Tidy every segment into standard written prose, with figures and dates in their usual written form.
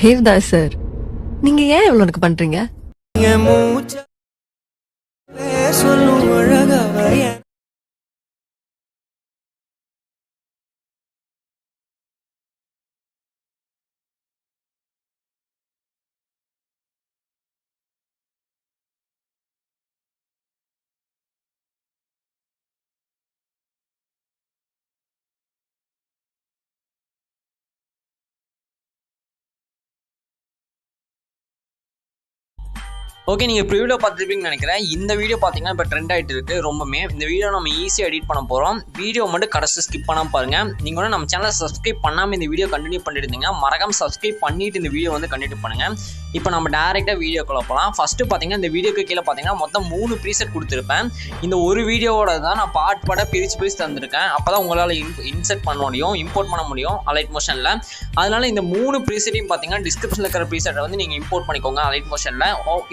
Devdas sir, நீங்க ஏன் இவ்வளவு எனக்கு பண்றீங்க? ஓகே, நீங்கள் இப்போ வீடியோ பார்த்துருப்பீங்கன்னு நினைக்கிறேன். இந்த வீடியோ பார்த்தீங்கன்னா இப்போ ட்ரெண்ட் ஆகிட்டு இருக்குது ரொம்பவே. இந்த வீடியோ நம்ம ஈஸியாக எடிட் பண்ண போகிறோம். வீடியோ மட்டும் கடைசி ஸ்கிப் பண்ணாமல் பாருங்கள். நீங்கள் வந்து நம்ம சேனலை சப்ஸ்கிரைப் பண்ணாமல் இந்த வீடியோ கண்டினியூ பண்ணிட்டு இருந்தீங்கன்னா மறக்காம சப்ஸ்கிரைப் பண்ணிவிட்டு இந்த வீடியோ வந்து கண்டினியூ பண்ணுங்கள். இப்போ நம்ம டேரெக்டாக வீடியோக்குள்ள போகலாம். ஃபஸ்ட்டு பார்த்தீங்கன்னா இந்த வீடியோக்கு கீழே பார்த்தீங்கன்னா மொத்தம் 3 ப்ரீசெட் கொடுத்துருப்பேன். இந்த ஒரு வீடியோவோட தான் நான் பாட பிரித்து தந்திருக்கேன். அப்போ தான் உங்களால் இன்செர்ட் பண்ண முடியும், இம்போர்ட் பண்ண முடியும் அலைட் மோஷனில். அதனால் இந்த 3 ப்ரீசெட்டையும் பார்த்தீங்கன்னா டிஸ்கிரிப்ஷனில் இருக்கிற ப்ரீசெட்டை வந்து நீங்கள் இம்போர்ட் பண்ணிக்கோங்க அலைட் மோஷனில்.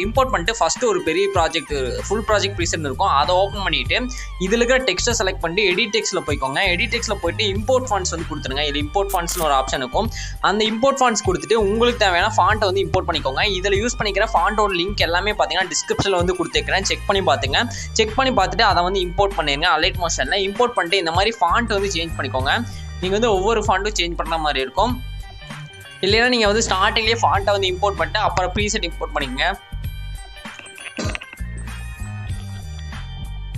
இம்போர்ட் பண்ணிட்டு ஃபஸ்ட்டு ஒரு பெரிய ப்ராஜெக்ட் ஃபுல் ப்ராஜெக்ட் ப்ரீசெட் இருக்கும், அதை ஓப்பன் பண்ணிவிட்டு இதில் இருக்கிற டெக்ஸ்ட்டை செலக்ட் பண்ணிட்டு எடிட் டெக்ஸ்ட்டில் போய்க்கோங்க. எடிட் டெக்ஸ்ட்டில் போய்ட்டு இம்போர்ட் ஃபாண்ட்ஸ் வந்து கொடுத்துருங்க. இது இம்போர்ட் ஃபாண்ட்ஸ்னு ஒரு ஆப்ஷன் இருக்கும். அந்த இம்போர்ட் ஃபாண்ட்ஸ் கொடுத்துட்டு உங்களுக்கு தேவையான ஃபாண்ட்டை வந்து இம்போர்ட் பண்ணிக்கோங்க. இதில் யூஸ் பண்ணிக்கிற ஃபாண்ட்டோட லிங்க் எல்லாமே பார்த்தீங்கன்னா டிஸ்கிரிப்ஷனில் வந்து கொடுத்துருக்கிறேன். செக் பண்ணி பார்த்துட்டு அதை வந்து இம்போர்ட் பண்ணிடுங்க அலைட் மோஷனில். இம்போர்ட் பண்ணிட்டு இந்த மாதிரி ஃபாண்ட் வந்து சேஞ்ச் பண்ணிக்கோங்க. நீங்கள் வந்து ஒவ்வொரு ஃபாண்ட்டும் சேஞ்ச் பண்ணுற மாதிரி இருக்கும். இல்லைன்னா நீங்கள் வந்து ஸ்டார்டிங்லேயே ஃபாண்ட்டை வந்து இம்போர்ட் பண்ணிட்டு அப்புறம் ப்ரீசெட் இம்போர்ட் பண்ணிக்கோங்க.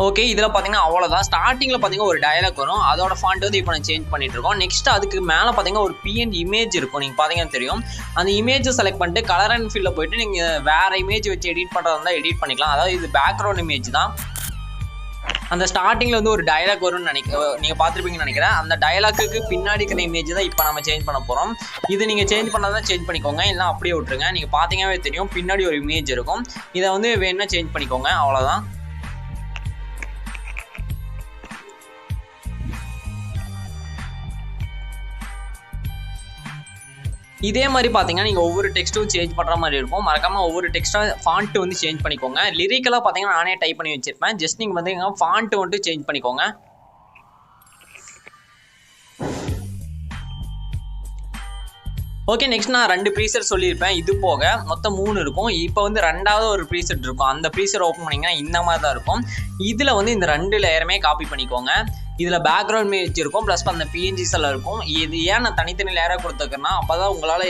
ஓகே, இதில் பார்த்தீங்கன்னா அவ்வளோதான். ஸ்டார்டிங்கில் பார்த்தீங்கன்னா ஒரு டயலாக் வரும், அதோட ஃபாண்ட் வந்து இப்போ நான் சேஞ்ச் பண்ணிட்டு இருக்கோம். நெக்ஸ்ட் அதுக்கு மேலே பார்த்தீங்கன்னா ஒரு PNG இமேஜ் இருக்கும், நீங்கள் பார்த்தீங்கன்னா தெரியும். அந்த இமேஜை செலக்ட் பண்ணிட்டு கலர் அண்ட் ஃபில்ல போயிட்டு நீங்கள் வேறு இமேஜ் வச்சு எடிட் பண்ணுறதா இருந்தால் எடிட் பண்ணிக்கலாம். அதாவது இது பேக்ரவுண்ட் இமேஜ் தான். அந்த ஸ்டார்டிங்கில் வந்து ஒரு டயலாக் வரும்னு நீங்கள் பார்த்துருப்பீங்கன்னு நினைக்கிறேன். அந்த டயலாக்கு பின்னாடி இருக்கிற இமேஜ் தான் இப்போ நம்ம சேஞ்ச் பண்ண போகிறோம். இது நீங்கள் சேஞ்ச் பண்ணாதான் சேஞ்ச் பண்ணிக்கோங்க, இல்லை அப்படியே விட்டுருங்க. நீங்கள் பார்த்தீங்கன்னாவே தெரியும் பின்னாடி ஒரு இமேஜ் இருக்கும். இதை வந்து வேணும்னா சேஞ்ச் பண்ணிக்கோங்க, அவ்வளோதான். இதே மாதிரி பார்த்தீங்கன்னா நீங்கள் ஒவ்வொரு டெக்ஸ்ட்டும் சேஞ்ச் பண்ணுற மாதிரி இருக்கும். மறக்காமல் ஒவ்வொரு டெக்ஸ்ட்டாக ஃபாண்ட்டு வந்து சேஞ்ச் பண்ணிக்கோங்க. லிரிக்கலாக பார்த்தீங்கன்னா நானே டைப் பண்ணி வச்சுருப்பேன். ஜஸ்ட் நீங்கள் பார்த்தீங்கன்னா ஃபாண்ட்டு வந்துட்டு சேஞ்ச் பண்ணிக்கோங்க. ஓகே, நெக்ஸ்ட் நான் 2 ப்ரீசெட் சொல்லியிருப்பேன். இது போக மொத்தம் 3 இருக்கும். இப்போ வந்து 2வது ஒரு ப்ரீசெட் இருக்கும். அந்த ப்ரீசெட் ஓப்பன் பண்ணிங்கன்னா இந்த மாதிரி தான் இருக்கும். இதில் வந்து இந்த 2 லேயருமே காப்பி பண்ணிக்கோங்க. இதில் பேக்ரவுண்ட் இமேஜ் இருக்கும், ப்ளஸ் அந்த PNGs எல்லாம் இருக்கும். இது ஏன் நான் தனித்தனி லேயராக கொடுத்துருக்கேன்னா அப்போ தான் உங்களால்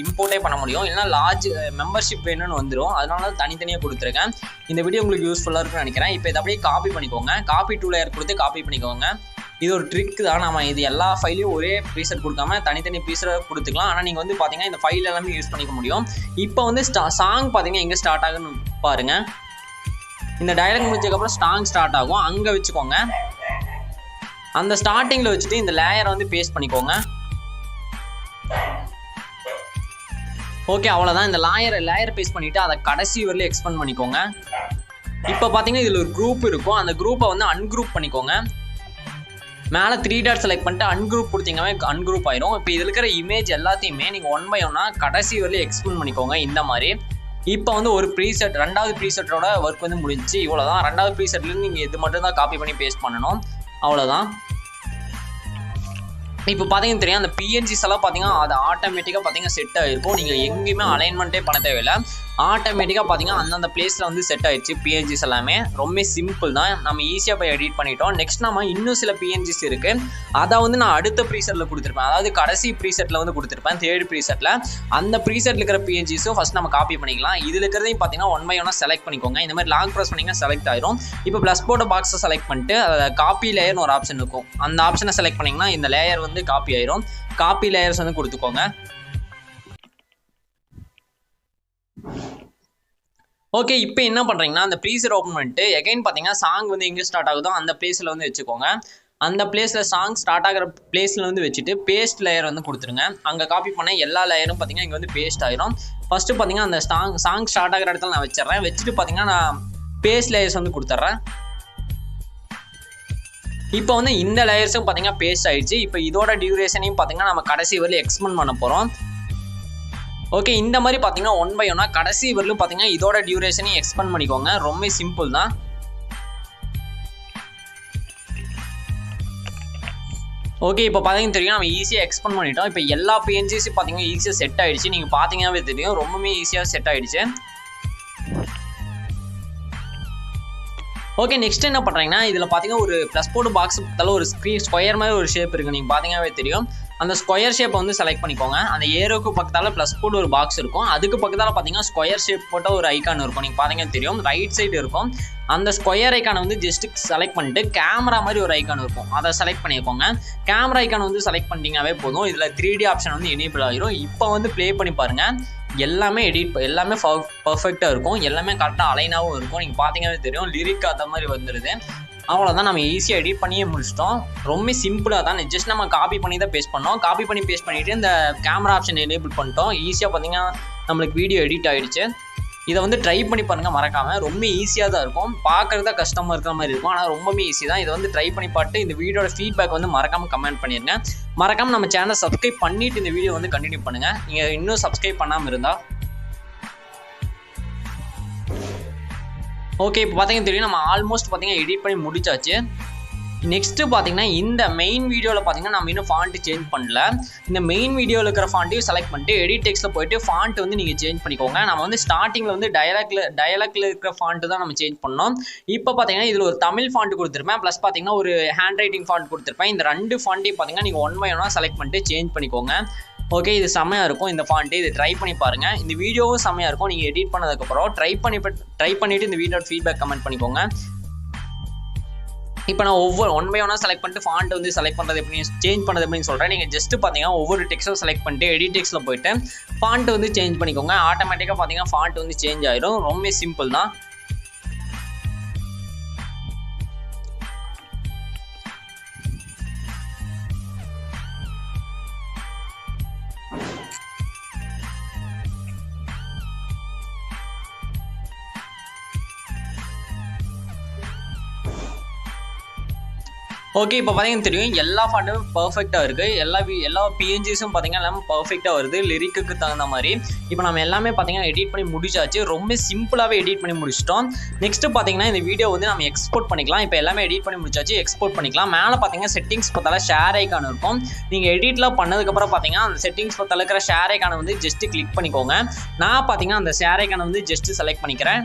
இம்போர்ட்டே பண்ண முடியும். இல்லைனா லார்ஜ் மெம்பர்ஷிப் வேணும்னு வந்துடும். அதனால தனித்தனியாக கொடுத்துருக்கேன். இந்த வீடியோ உங்களுக்கு யூஸ்ஃபுல்லாக இருக்குன்னு நினைக்கிறேன். இப்போ இதை அப்படியே காப்பி பண்ணிக்கோங்க. காப்பி 2 லேயர் கொடுத்து காப்பி பண்ணிக்கோங்க. இது ஒரு ட்ரிக் தான். நம்ம இது எல்லா ஃபைலையும் ஒரே ப்ரீசெட் கொடுக்காம தனித்தனி ப்ரீசெட் கொடுத்துக்கலாம். ஆனால் நீங்கள் வந்து பார்த்தீங்கன்னா இந்த ஃபைல் எல்லாமே யூஸ் பண்ணிக்க முடியும். இப்போ வந்து சாங் பார்த்தீங்கன்னா எங்கே ஸ்டார்ட் ஆகுன்னு பாருங்கள். இந்த டயலாக் முடிச்சதுக்கப்புறம் சாங் ஸ்டார்ட் ஆகும், அங்கே வச்சுக்கோங்க. அந்த ஸ்டார்டிங்கில் வச்சுட்டு இந்த லேயரை வந்து பேஸ்ட் பண்ணிக்கோங்க. ஓகே, அவ்வளோதான். இந்த லேயர் பேஸ்ட் பண்ணிவிட்டு அதை கடைசி வரலையும் எக்ஸ்பெண்ட் பண்ணிக்கோங்க. இப்போ பார்த்தீங்கன்னா இதில் ஒரு குரூப் இருக்கும். அந்த குரூப்பை வந்து அன்குரூப் பண்ணிக்கோங்க. மேலே 3 டாட் செலக்ட் பண்ணிட்டு அன்குரூப் கொடுத்தீங்கன்னா அன்குரூப் ஆயிரும். இப்போ இதில் இருக்கிற இமேஜ் எல்லாத்தையுமே நீங்கள் 1 by 1 கடைசி வரலையும் எக்ஸ்பெண்ட் பண்ணிக்கோங்க இந்த மாதிரி. இப்போ வந்து ஒரு ப்ரீசெட் 2வது ப்ரீசெட்டோட ஒர்க் வந்து முடிஞ்சிச்சு. இவ்வளோதான். 2வது ப்ரீசெட்லேருந்து நீங்கள் இது மட்டும் தான் காப்பி பண்ணி பேஸ்ட் பண்ணணும், அவ்வளோதான். இப்போ பார்த்தீங்கன்னா தெரியும் அந்த PNGs எல்லாம் பார்த்தீங்கன்னா அது ஆட்டோமேட்டிக்காக பார்த்தீங்கன்னா செட் ஆகிருக்கும். நீங்கள் எங்கேயுமே அலைன்மெண்ட்டே பண்ண தேவையில்லை. ஆட்டோமேட்டிக்காக பார்த்தீங்கன்னா அந்தந்த பிளேஸில் வந்து செட் ஆகிடுச்சு. PNGs எல்லாமே ரொம்ப சிம்பிள் தான். நம்ம ஈஸியாக போய் எடிட் பண்ணிட்டோம். நெக்ஸ்ட் நம்ம இன்னும் சில PNGs இருக்குது. அதை வந்து நான் அடுத்த ப்ரீசெட்டில் கொடுத்துருப்பேன். அதாவது கடைசி ப்ரீசெட்டில் வந்து கொடுத்துருப்பேன், 3rd ப்ரீசெட்டில். அந்த ப்ரீசெட்டில் இருக்கிற PNGஸும் ஃபஸ்ட் நம்ம காப்பி பண்ணிக்கலாம். இதில் இருக்கிறதையும் பார்த்தீங்கன்னா 1 by 1 செலக்ட் பண்ணிக்கோங்க. இந்த மாதிரி லாங் ப்ரெஸ் பண்ணிங்கன்னா செலக்ட் ஆயிரும். இப்போ ப்ளஸ் போட்ட பாக்ஸை செலக்ட் பண்ணிட்டு காப்பி லேயர்னு ஒரு ஆப்ஷன் இருக்கும். அந்த ஆப்ஷனை செலக்ட் பண்ணிங்கன்னா இந்த லேயர் வந்து காப்பி ஆயிரும். காப்பி லேயர்ஸ் வந்து கொடுத்துக்கோங்க. ஓகே, இப்போ என்ன பண்ணுறீங்கன்னா அந்த ப்ரீசெட் ஓப்பன் பண்ணிட்டு எகைன் பார்த்தீங்கன்னா சாங் வந்து எங்கே ஸ்டார்ட் ஆகுதோ அந்த பிளேஸில் வந்து வச்சுக்கோங்க. அந்த பிளேஸில் சாங் ஸ்டார்ட் ஆகிற பிளேஸில் வந்து வச்சுட்டு பேஸ்ட் லேயர் வந்து கொடுத்துருங்க. அங்கே காப்பி பண்ண எல்லா லேயரும் பார்த்தீங்கன்னா இங்கே வந்து பேஸ்ட் ஆயிரும். ஃபஸ்ட்டு பார்த்தீங்கன்னா அந்த சாங் ஸ்டார்ட் ஆகிற இடத்துல நான் வச்சிடறேன். வச்சுட்டு பார்த்தீங்கன்னா நான் பேஸ்ட் லேயர்ஸ் வந்து கொடுத்துட்றேன். இப்போ வந்து இந்த லேயர்ஸும் பார்த்தீங்கன்னா பேஸ்ட் ஆயிடுச்சு. இப்போ இதோட டியூரேஷனையும் பார்த்தீங்கன்னா நம்ம கடைசி வரலையும் எக்ஸ்பெண்ட் பண்ண போகிறோம். ஓகே, இந்த மாதிரி பார்த்தீங்கன்னா 1 by 1 கடைசி வரலும் பார்த்தீங்கன்னா இதோட டியூரேஷனையும் எக்ஸ்பெண்ட் பண்ணிக்கோங்க. ரொம்ப சிம்பிள் தான். ஓகே, இப்போ பார்த்தீங்கன்னா தெரியும் நம்ம ஈஸியாக எக்ஸ்பெண்ட் பண்ணிட்டோம். இப்போ எல்லா பிஎன்ஜிஸும் பார்த்தீங்கன்னா ஈஸியாக செட் ஆகிடுச்சு. நீங்கள் பார்த்தீங்கன்னாவே தெரியும் ரொம்பவே ஈஸியாக செட் ஆகிடுச்சு. ஓகே, நெக்ஸ்ட் என்ன பண்ணுறீங்கன்னா இதில் பார்த்தீங்கன்னா ஒரு ப்ளஸ் போர்டு பாக்ஸ் பக்கத்தில் ஒரு ஸ்கொயர் மாதிரி ஒரு ஷேப் இருக்குது. நீங்கள் பார்த்தீங்கன்னாவே தெரியும். அந்த ஸ்கொயர் ஷேப்பை வந்து செலக்ட் பண்ணிக்கோங்க. அந்த ஏரோக்கு பக்கத்தால் ப்ளஸ் போர்டு ஒரு பாக்ஸ் இருக்கும். அதுக்கு பக்கத்தால் பார்த்தீங்கன்னா ஸ்கொயர் ஷேப் போட்ட ஒரு ஐக்கான் இருக்கும். நீங்கள் பார்த்தீங்கன்னா தெரியும் ரைட் சைடு இருக்கும். அந்த ஸ்கொயர் ஐக்கானை வந்து ஜஸ்ட் செலக்ட் பண்ணிட்டு கேமரா மாதிரி ஒரு ஐக்கான் இருக்கும், அதை செலக்ட் பண்ணிக்கோங்க. கேமரா ஐக்கான் வந்து செலக்ட் பண்ணிட்டீங்கன்னாவே போதும். இதில் 3D ஆப்ஷன் வந்து எனேபிள் ஆகிரும். இப்போ வந்து ப்ளே பண்ணி பாருங்கள். எல்லாமே எல்லாமே பர்ஃபெக்டாக இருக்கும். எல்லாமே கரெக்டாக அலைனாகவும் இருக்கும். நீங்கள் பார்த்தீங்கன்னாவே தெரியும் லிரிக் அந்த மாதிரி வந்துடுது. அவ்வளோதான், நம்ம ஈஸியாக எடிட் பண்ணியே முடிச்சிட்டோம். ரொம்ப சிம்பிளாக தான். ஜஸ்ட் நம்ம காப்பி பண்ணி தான் பேஸ்ட் பண்ணோம். காப்பி பண்ணி பேஸ்ட் பண்ணிவிட்டு இந்த கேமரா ஆப்ஷன் எனேபிள் பண்ணிட்டோம். ஈஸியாக பார்த்தீங்கன்னா நம்மளுக்கு வீடியோ எடிட் ஆகிடுச்சு. இதை வந்து ட்ரை பண்ணி பாருங்கள் மறக்காமல். ரொம்ப ஈஸியாக தான் இருக்கும். பார்க்குறது தான் கஷ்டமாக இருக்கிற மாதிரி இருக்கும், ஆனால் ரொம்பவே ஈஸி தான். இதை வந்து ட்ரை பண்ணி பார்த்து இந்த வீடியோட ஃபீட்பேக் வந்து மறக்காமல் கமெண்ட் பண்ணிடுங்க. மறக்காமல் நம்ம சேனலை சப்ஸ்கிரைப் பண்ணிவிட்டு இந்த வீடியோ வந்து கண்டினியூ பண்ணுங்கள், நீங்கள் இன்னும் சப்ஸ்கிரைப் பண்ணாமல் இருந்தால். ஓகே, இப்போ பார்த்தீங்கன்னா தெரியும் நம்ம ஆல்மோஸ்ட் பார்த்தீங்கன்னா எடிட் பண்ணி முடிச்சாச்சு. நெக்ஸ்ட்டு பார்த்தீங்கன்னா இந்த மெயின் வீடியோவில் பார்த்தீங்கன்னா நம்ம இன்னும் ஃபாண்ட்டு சேஞ்ச் பண்ணல. இந்த மெயின் வீடியோவில் இருக்கிற ஃபாண்ட்டையும் செலக்ட் பண்ணிட்டு எடிட் டெக்ஸ்ட்டில் போய்ட்டு ஃபாண்ட் வந்து நீங்கள் சேஞ்ச் பண்ணிக்கோங்க. நம்ம வந்து ஸ்டார்டிங்கில் வந்து டயலாக்ல இருக்கிற ஃபாண்ட்டு தான் நம்ம சேஞ்ச் பண்ணோம். இப்போ பார்த்தீங்கன்னா இதில் ஒரு தமிழ் ஃபாண்ட் கொடுத்துருப்பேன், ப்ளஸ் பார்த்தீங்கன்னா ஒரு ஹேண்ட் ரைட்டிங் ஃபாண்ட் கொடுத்துருப்பேன். இந்த 2 ஃபாண்ட்டையும் பார்த்தீங்கன்னா நீங்கள் 1 by 1 செலக்ட் பண்ணிட்டு சேஞ்ச் பண்ணிக்கோங்க. ஓகே, இது செம்மையாக இருக்கும் இந்த ஃபாண்ட்டு. இது ட்ரை பண்ணி பாருங்கள். இந்த வீடியோவும் செம்மையாக இருக்கும். நீங்கள் எடிட் பண்ணதுக்கப்புறம் ட்ரை பண்ணிவிட்டு இந்த வீடியோட ஃபீட்பேக் கமெண்ட் பண்ணிக்கோங்க. இப்போ நான் ஒவ்வொரு 1 by 1 செலக்ட் பண்ணிட்டு ஃபாண்ட் வந்து செலக்ட் பண்ணுறது எப்படி, சேஞ்ச் பண்ணுறது எப்படின்னு சொல்கிறேன். நீங்கள் ஜஸ்ட்டு பார்த்தீங்கன்னா ஒவ்வொரு டெக்ஸ்ட்டும் செலக்ட் பண்ணிட்டு எடிட் டெக்ஸ்ட்டில் போய்ட்டு ஃபாண்ட் வந்து சேஞ்ச் பண்ணிக்கோங்க. ஆட்டோமேட்டிக்காக பார்த்தீங்கன்னா ஃபாண்ட் வந்து சேஞ்ச் ஆகிடும். ரொம்ப சிம்பிள் தான். ஓகே, இப்போ பார்த்தீங்கன்னா தெரியும் எல்லா ஃபாண்ட்டும் பர்ஃபெக்டாக இருக்குது. எல்லா பிஎன்ஜிஸும் பார்த்தீங்கன்னா எல்லாமே பர்ஃபெக்டாக வருது லிரிக்கு தகுந்த மாதிரி. இப்போ நம்ம எல்லாமே பார்த்தீங்கன்னா எடிட் பண்ணி முடிச்சாச்சு. ரொம்ப சிம்பிளாகவே எடிட் பண்ணி முடிச்சிட்டோம். நெக்ஸ்ட்டு பார்த்தீங்கன்னா இந்த வீடியோ வந்து நம்ம எக்ஸ்போர்ட் பண்ணிக்கலாம். இப்போ எல்லாமே எடிட் பண்ணி முடிச்சாச்சு, எக்ஸ்போர்ட் பண்ணிக்கலாம். மேலே பார்த்தீங்கன்னா செட்டிங்ஸ் பார்த்தால ஷேர் ஐக்கான் இருக்கும். நீங்கள் எடிட்லாம் பண்ணதுக்கப்புறம் பார்த்தீங்கன்னா அந்த செட்டிங்ஸ் பார்த்தால இருக்கிற ஷேர் ஐக்கானை வந்து ஜஸ்ட்டு கிளிக் பண்ணிக்கோங்க. நான் பார்த்தீங்கன்னா அந்த ஷேர் ஐக்கானை வந்து ஜஸ்ட்டு செலக்ட் பண்ணிக்கிறேன்.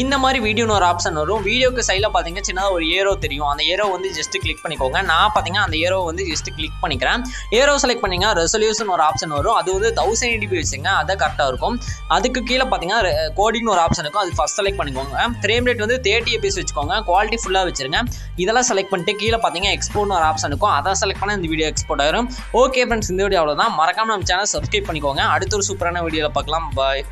இந்த மாதிரி வீடியோன்னு ஒரு ஆப்ஷன் வரும். வீடியோக்கு சைடில் பார்த்தீங்கன்னா சின்னதாக ஒரு ஏரோ தெரியும். அந்த ஏரோ வந்து ஜஸ்ட்டு கிளிக் பண்ணிக்கோங்க. நான் பார்த்தீங்கன்னா அந்த ஏரோ வந்து ஜஸ்ட்டு கிளிக் பண்ணிக்கிறேன். ஏரோ செலக்ட் பண்ணிங்கன்னா ரெசல்யூஷன் ஒரு ஆப்ஷன் வரும். அது வந்து 1080p வச்சுங்க, அதான் கரெக்டாக இருக்கும். அதுக்கு கீழே பார்த்தீங்கன்னா கோடிங்னு ஒரு ஆப்ஷன் இருக்கும். அது ஃபஸ்ட் செலக்ட் பண்ணிக்கோங்க. ஃப்ரேம் ரேட் வந்து 30 fps வச்சுக்கோங்க. குவாலிட்டி ஃபுல்லாக வச்சுருங்க. இதெல்லாம் செலக்ட் பண்ணிட்டு கீழே பார்த்தீங்கன்னா எக்ஸ்போர்ட்னு ஒரு ஆப்ஷன் இருக்கும். அதான் செலக்ட் பண்ணால் இந்த வீடியோ எக்ஸ்போர்ட் ஆகிரும். ஓகே ஃப்ரெண்ட்ஸ், இந்த வீடியோ அவ்வளோதான். மறக்காமல் நம்ம சேனல் சப்ஸ்கிரைப் பண்ணிக்கோங்க. அடுத்த ஒரு சூப்பரான வீடியோவில் பார்க்கலாம். பாய்.